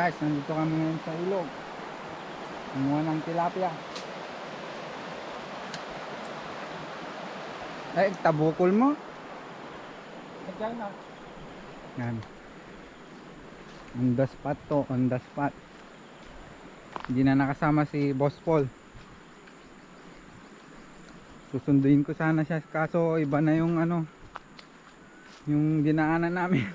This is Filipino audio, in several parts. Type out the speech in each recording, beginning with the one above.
guys, nandito kami ngayon sa ilog. Kumuha ng tilapia. Ay, tabukol mo. Yan. On the spot to, on the spot. Hindi na nakasama si Boss Paul. Susunduin ko sana siya, kaso iba na yung ano, yung dinaanan namin.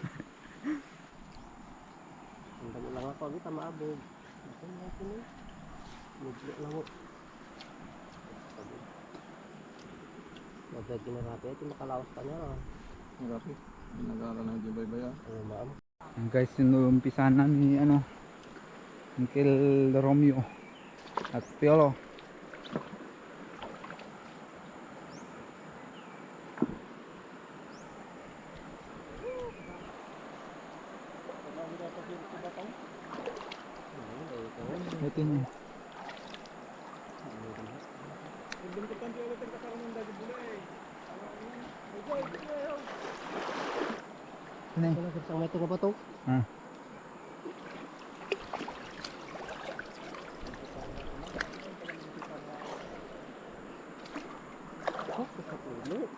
Ang lang ako, kita maabog. Ito lang ito na. Muglo lang ako. Magdagin na natin. Ito makalawas pa niya. Grabe. Nag-aaral ng Jibay-Baya. Ano maam? Yan guys, sinuumpisan na ni ano, Uncle Romeo at Piolo. Ito niya. Ano yun? Isang metro na ba ito? Ah. Oh, sa pulo.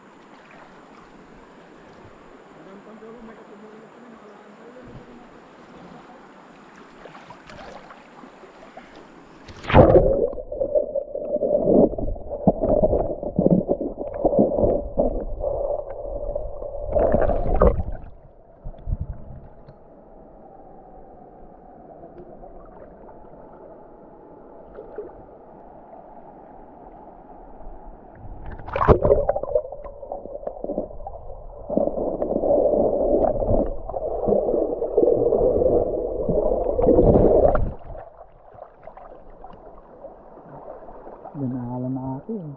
Dinaalan na atin.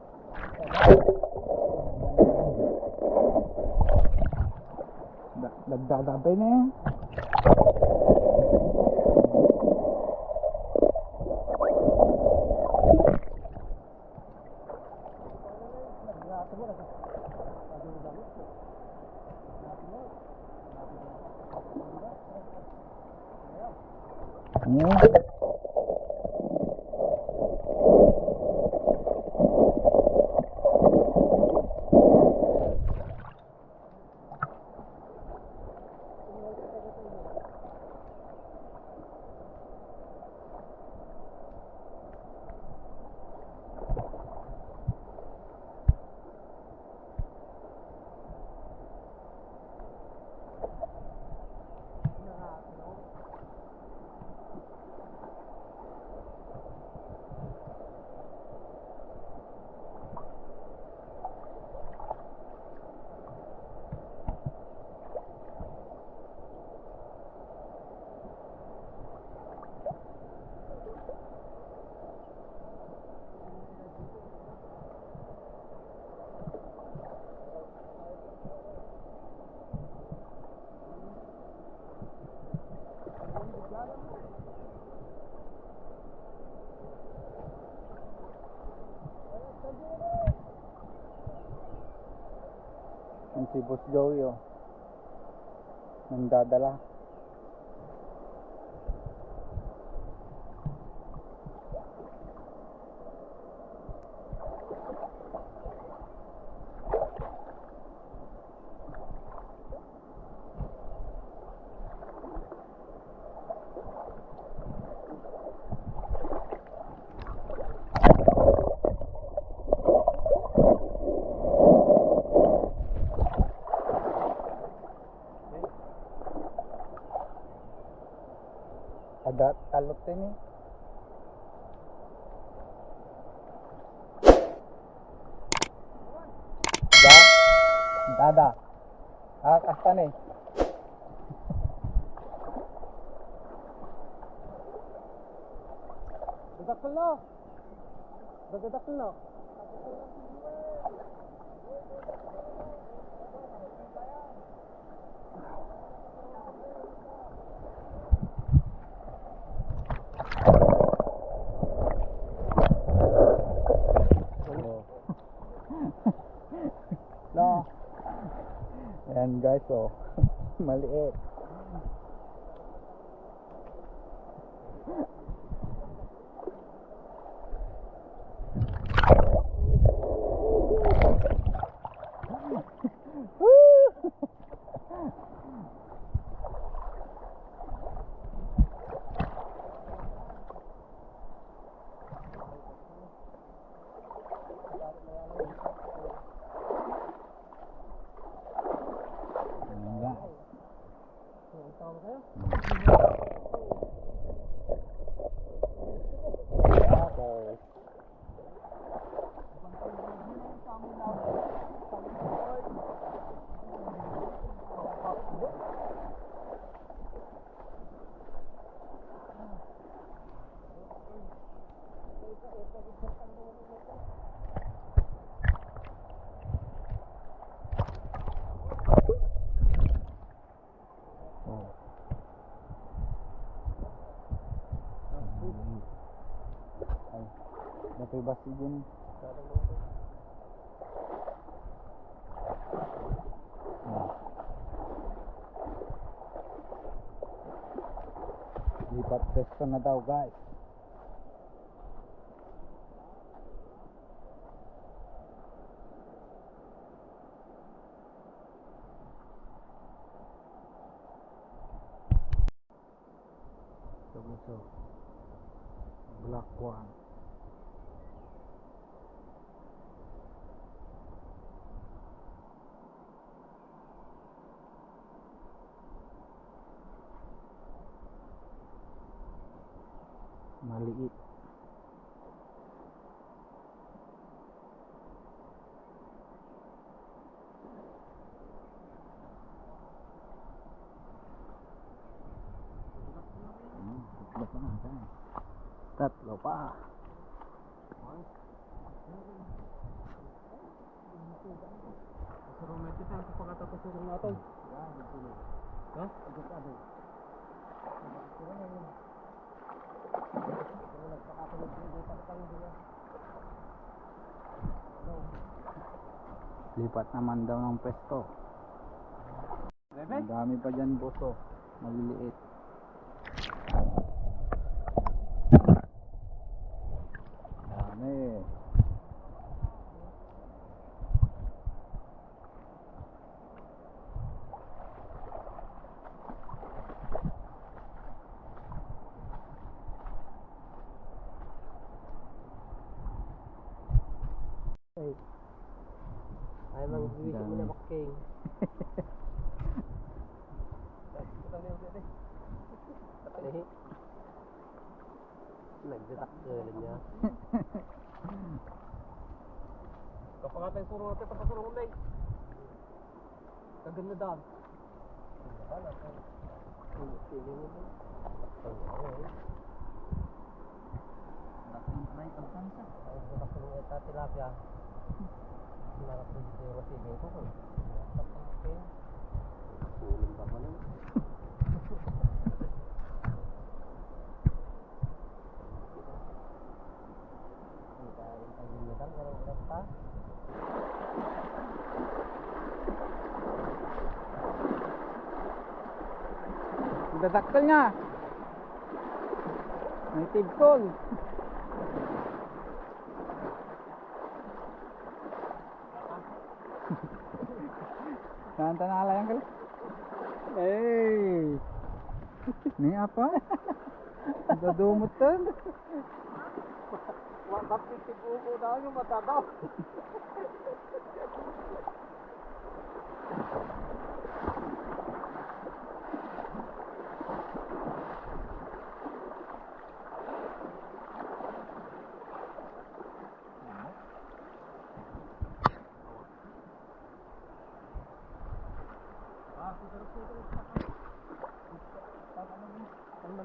Dagdagdabay na yan. Yeah. Ang si Boss Joey oh, nandadala. Ada talot ini. Dada. Kasta nih. Dadakal na. Dadakal na. No. Ayan guys, oh. Maliit. Dapat basi din. Lipat pesto na daw guys. So, Black One. Maliit. Tatlo pa. Suruh meter kan sepakatan suruh nato. Ya, betul. Hah? Agak ada. Lipat naman daw ng pesto. Ang dami pa dyan boso. Maliliit. Dami. Ay mang duwi ko na making. Nagdetak girl niya. Kapag suruh natin tapos suruh ulay. Kaganda daan. Wala ka. Sige mo. Laking ay alkansa. Ay laking eta tilapia. Sinarap din dito sige ko ko. Tapos uling pa man. Dadaktal niya. May tigkol. Tanta na ala yang kali. Eh. Ni apa? Dadumutan. Wah, tapi tipu ko daw yung matadaw.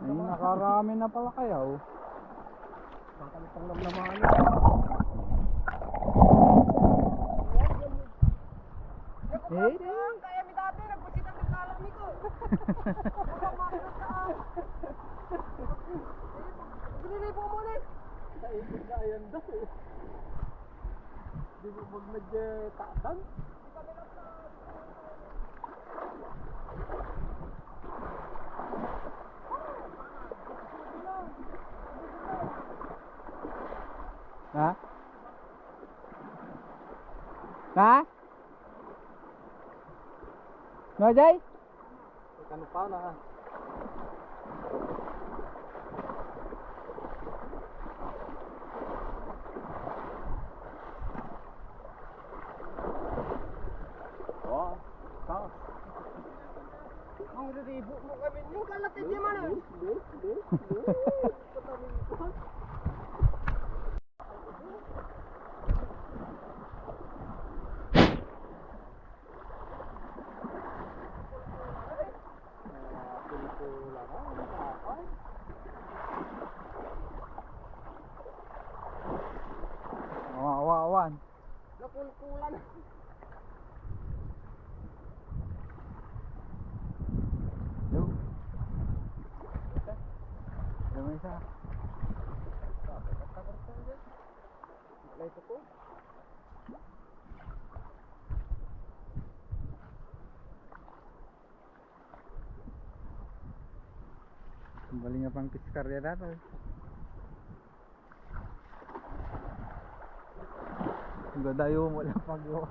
Ay, nakarami na pala kayo. Pangkalitang lamlamaan. Eh, Kaya mi dati nagpusit ang kalami ko. Binili po mo ni. Kaibig na yan daw. Di mo pag nag-taatan. Ha? Ha? No, Jay? Kano pa na? Oh, kau. Ang riribo mo kami. Yung kalatid niya man. Awan. Nakulkulan. Yo. Dami isa. Ito ko. Kembali nga pang piskar ya dato. Gadayo mo lang pagyo.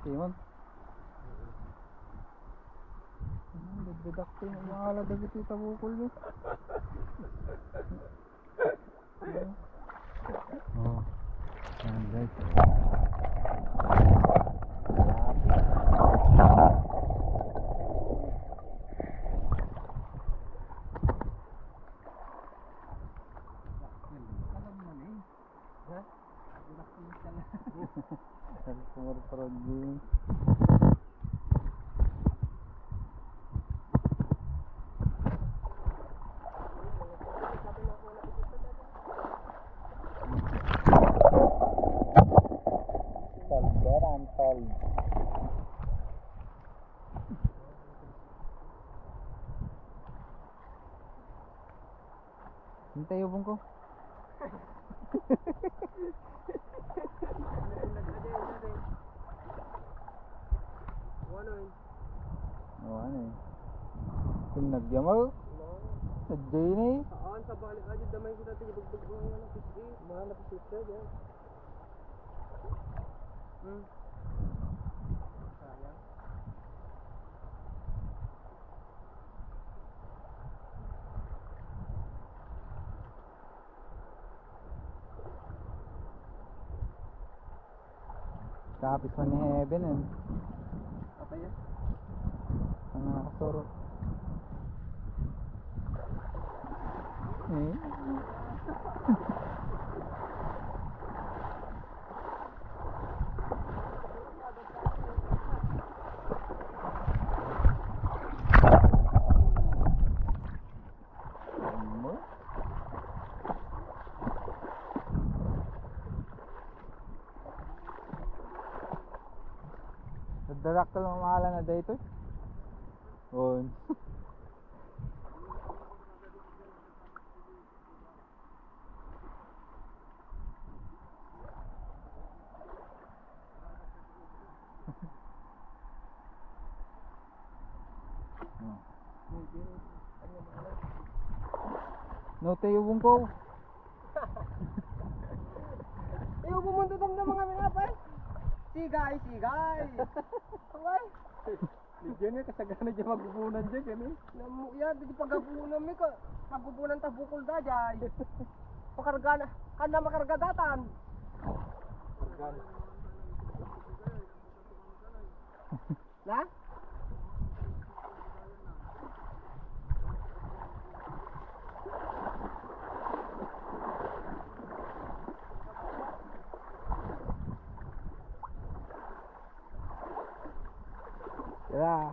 Timon. Dagdag yung mga alagag ito tabukol yun. Oh, yan guys. Kumur-kurog din. Tol. Hintay yung ko. Oh, ano eh. Kung nagyamaw, nagyay na eh. Saan sa balik aja damay kita tigdugdug mo nga na pisi. Mahal na pisi dyan. Sayang. Kapis man ni Heaven eh. Apa yan? Ang nakasuro. Eh. Dadak ka lang mahala na dito. On. No tayo bungko. Iyo pumunta tam na mga minapay. Sigay. Away. Diyan eh, kasagana dyan magbubunan dyan, gano'n. Namuya, di pagabunan mi ka. Pagbubunan ta bukol da jay. Pakarga na, kanda makarga datan. Na? Yeah.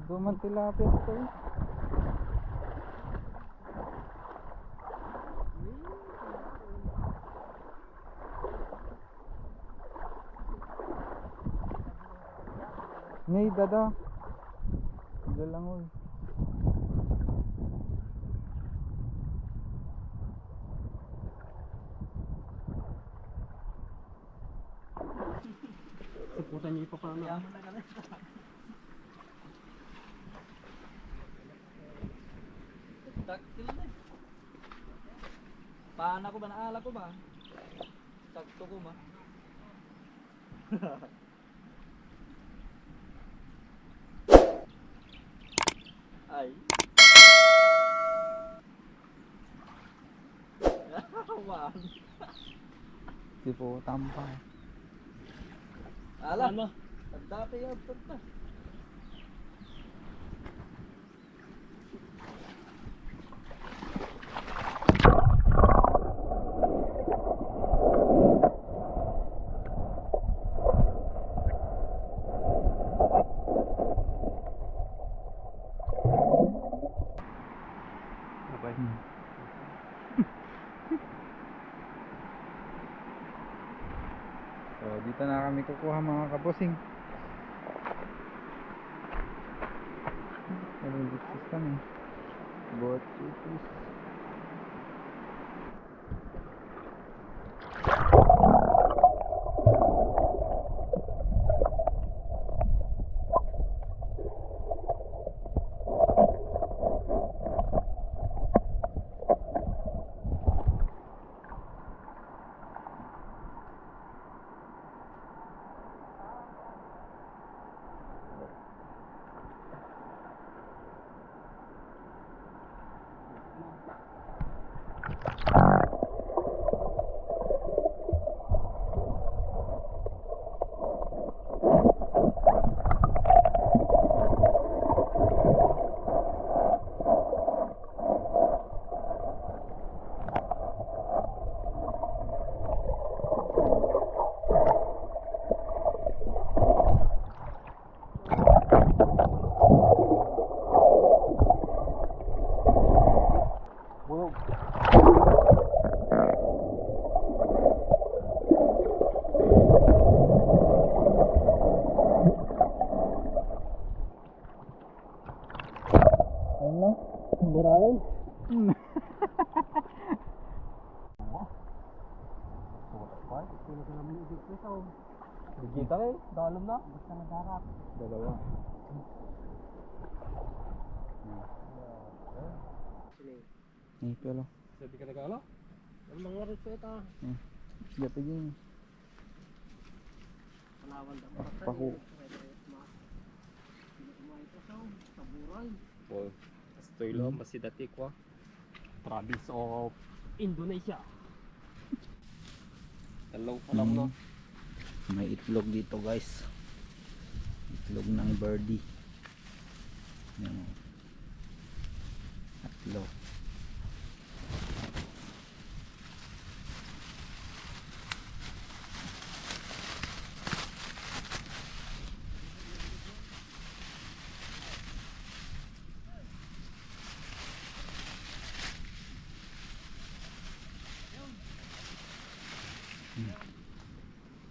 Duman tilapia ito eh. Ngay dada. Galang oy. Suputan niyo pa pala. Paano ko ba? Naala ko ba? Sakto ko ba? Ay. Wow. Si po tampa. Ala. Ano? Ang dati yan. Punta. Okay. So dito na kami kukuha mga kabosing. Nalilitis kami. Bot chipis. Ano? Burahin? Digita eh. Dalam na. Basta nagharap. Dalawa. Ay pero. Sabi ka nagala? Ano mga reseta? Gapigin. Palawan daw. Paku. Saburan. Well, estoy lo masih dati ko. Province of Indonesia. Hello pa lang no. May itlog dito guys. Itlog ng birdie. Yan. Itlog.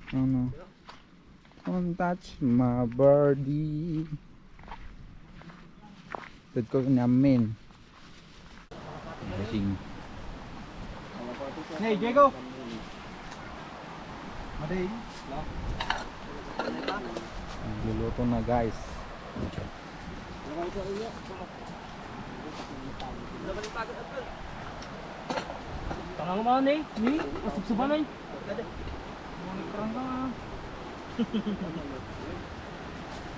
Ano? Don't touch my birdie. Tud ko namin. Kasing. Hey, Diego. Maday. Luluto na guys. Tangang man eh. Ni, asubsuban eh. Kurang ka.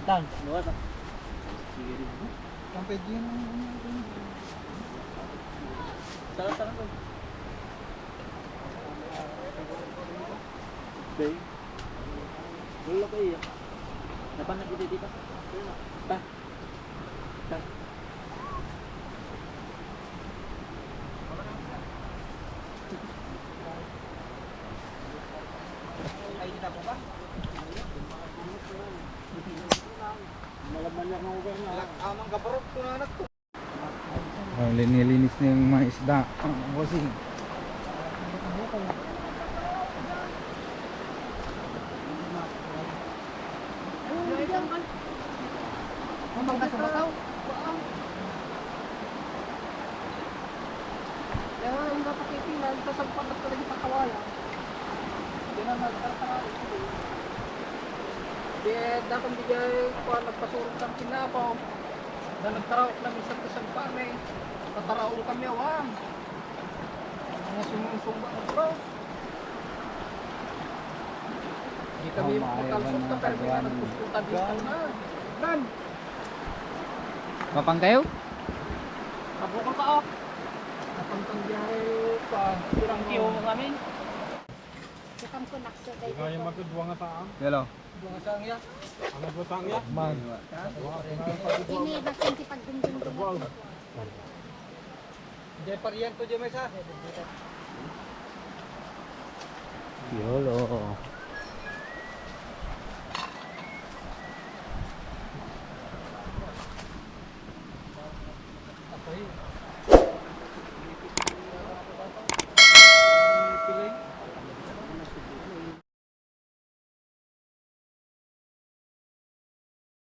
Dan, luar tak? Sampai din. Salah ko. Day. Dulu ko iya. Dapat na dito. Ta. Ta. Ay, kita po ba? Malaman niya ng uber na. Amang gabarot ko na anak ko. Linilinis na yung mga isda. Kasi Mangga sa mataw. Kaya yung dapat ipilan, kasagpat na talaga sa kawayan. Hindi na nagtatara. Di dapat bigay ko nagpasurog ng kinabaw. Na nagtaraok ng isang pare. Tataraong kami awam. Mga sumusumba na bro. Hindi kami makalsot ka pero may nagpuspuntan dito na. Nan! Papang kayo? Kabukal ka up. Napantang biyahe pa. Pirang kiyo mo kami. Bukan ko nakso kay Kaya magkudwa nga taang. Hello. Bunga sang ya. Ano ba taang ya? Man. ini bakit si pagdungdung ko. Jay pariyan to jay may sa. Yolo.